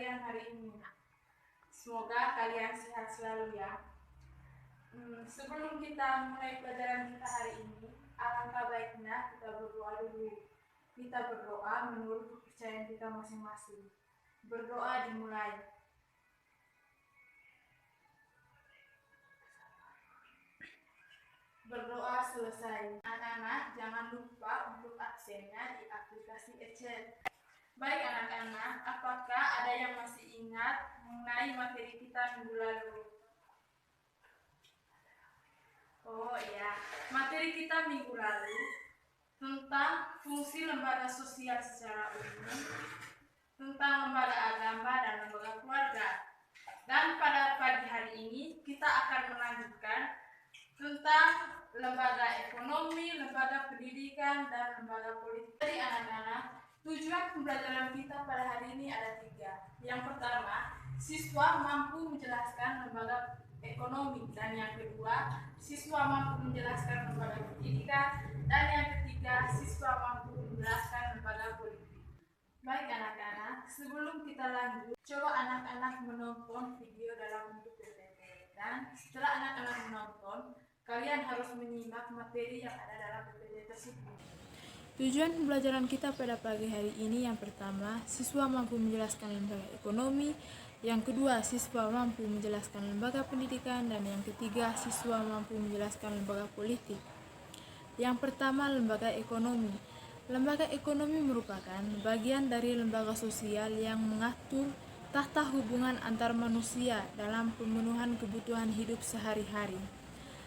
kalian hari ini. Semoga kalian sehat selalu ya. Sebelum kita mulai pelajaran kita hari ini, alangkah baiknya kita berdoa dulu. Kita berdoa menurut kepercayaan kita masing-masing. Berdoa dimulai. Berdoa selesai. Anak-anak jangan lupa untuk absennya di aplikasi Excel. Baik anak-anak, apakah ada yang masih ingat mengenai materi kita minggu lalu? Oh iya, materi kita minggu lalu tentang fungsi lembaga sosial secara umum, tentang lembaga agama dan lembaga keluarga. Dan pada pagi hari ini kita akan melanjutkan tentang lembaga ekonomi, lembaga pendidikan, dan lembaga politik. Jadi anak-anak, tujuan pembelajaran kita pada hari ini ada 3. Yang pertama, siswa mampu menjelaskan lembaga ekonomi, dan yang kedua, siswa mampu menjelaskan lembaga pendidikan, dan yang ketiga, siswa mampu menjelaskan lembaga politik. Baik anak-anak, sebelum kita lanjut, coba anak-anak menonton video dalam bentuk PPT, dan setelah anak-anak menonton, kalian harus menyimak materi yang ada dalam PPT tersebut. Tujuan pembelajaran kita pada pagi hari ini yang pertama, siswa mampu menjelaskan lembaga ekonomi, yang kedua, siswa mampu menjelaskan lembaga pendidikan, dan yang ketiga, siswa mampu menjelaskan lembaga politik. Yang pertama, lembaga ekonomi. Lembaga ekonomi merupakan bagian dari lembaga sosial yang mengatur tata hubungan antar manusia dalam pemenuhan kebutuhan hidup sehari-hari.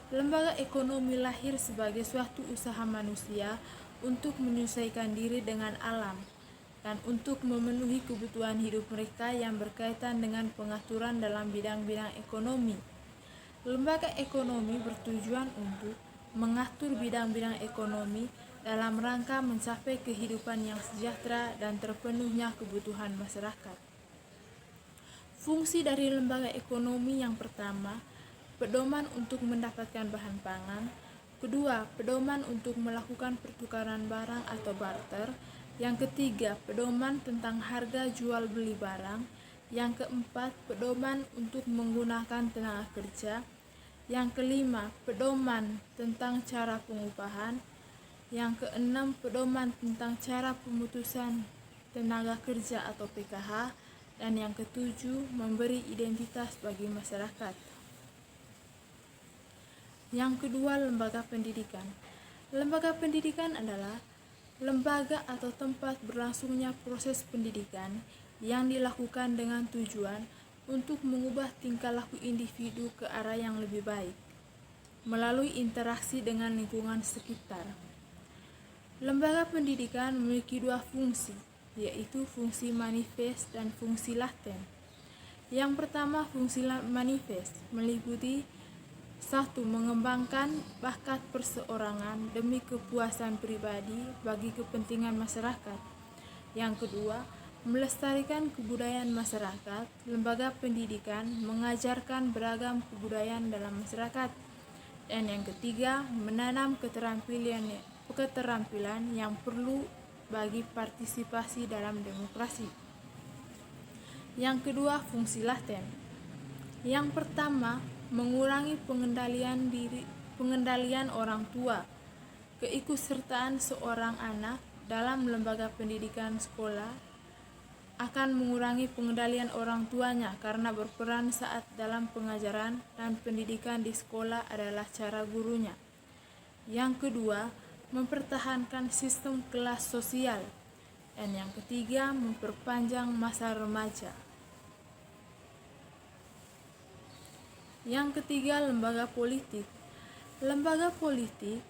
Lembaga ekonomi lahir sebagai suatu usaha manusia untuk menyesuaikan diri dengan alam dan untuk memenuhi kebutuhan hidup mereka yang berkaitan dengan pengaturan dalam bidang-bidang ekonomi. Lembaga ekonomi bertujuan untuk mengatur bidang-bidang ekonomi dalam rangka mencapai kehidupan yang sejahtera dan terpenuhnya kebutuhan masyarakat. Fungsi dari lembaga ekonomi yang pertama, pedoman untuk mendapatkan bahan pangan. Kedua, pedoman untuk melakukan pertukaran barang atau barter. Yang ketiga, pedoman tentang harga jual beli barang. Yang keempat, pedoman untuk menggunakan tenaga kerja. Yang kelima, pedoman tentang cara pengupahan. Yang keenam, pedoman tentang cara pemutusan tenaga kerja atau PKH. Dan yang ketujuh, memberi identitas bagi masyarakat. Yang kedua, lembaga pendidikan. Lembaga pendidikan adalah lembaga atau tempat berlangsungnya proses pendidikan yang dilakukan dengan tujuan untuk mengubah tingkah laku individu ke arah yang lebih baik melalui interaksi dengan lingkungan sekitar. Lembaga pendidikan memiliki 2 fungsi, yaitu fungsi manifest dan fungsi laten. Yang pertama, fungsi manifest meliputi 1. Mengembangkan bakat perseorangan demi kepuasan pribadi bagi kepentingan masyarakat. Yang kedua, melestarikan kebudayaan masyarakat. Lembaga pendidikan mengajarkan beragam kebudayaan dalam masyarakat. Dan yang ketiga, menanam keterampilan yang perlu bagi partisipasi dalam demokrasi. Yang kedua, fungsi laten. Yang pertama, mengurangi pengendalian orang tua. Keikutsertaan seorang anak dalam lembaga pendidikan sekolah akan mengurangi pengendalian orang tuanya karena berperan saat dalam pengajaran dan pendidikan di sekolah adalah cara gurunya. Yang kedua, mempertahankan sistem kelas sosial. Dan yang ketiga, memperpanjang masa remaja. Yang ketiga, lembaga politik. Lembaga politik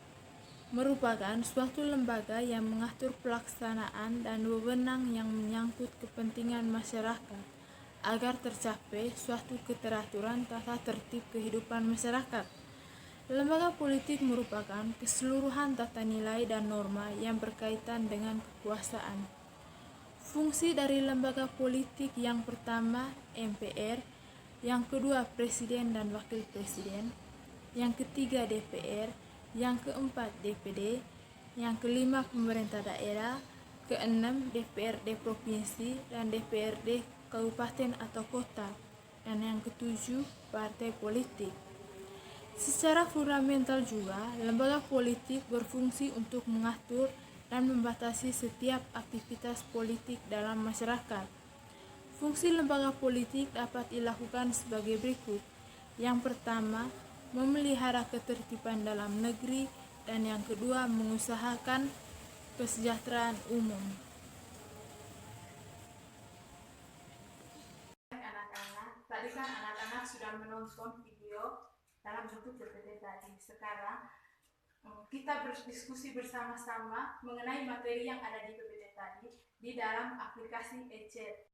merupakan suatu lembaga yang mengatur pelaksanaan dan wewenang yang menyangkut kepentingan masyarakat agar tercapai suatu keteraturan tata tertib kehidupan masyarakat. Lembaga politik merupakan keseluruhan tata nilai dan norma yang berkaitan dengan kekuasaan. Fungsi dari lembaga politik yang pertama, MPR. Yang kedua, presiden dan wakil presiden. Yang ketiga, DPR. Yang keempat, DPD. Yang kelima, pemerintah daerah. Keenam, DPRD provinsi dan DPRD kabupaten atau kota. Dan yang ketujuh, partai politik. Secara fundamental juga, lembaga politik berfungsi untuk mengatur dan membatasi setiap aktivitas politik dalam masyarakat. Fungsi lembaga politik dapat dilakukan sebagai berikut. Yang pertama, memelihara ketertiban dalam negeri, dan yang kedua, mengusahakan kesejahteraan umum. Anak-anak, tadi kan anak-anak sudah menonton video dalam bentuk PPT tadi. Sekarang kita berdiskusi bersama-sama mengenai materi yang ada di PPT tadi di dalam aplikasi e-chat.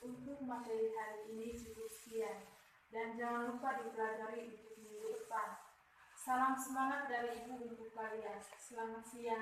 Untuk materi hari ini cukup sekian, dan jangan lupa dipelajari untuk minggu depan. Salam semangat dari Ibu untuk kalian. Selamat siang.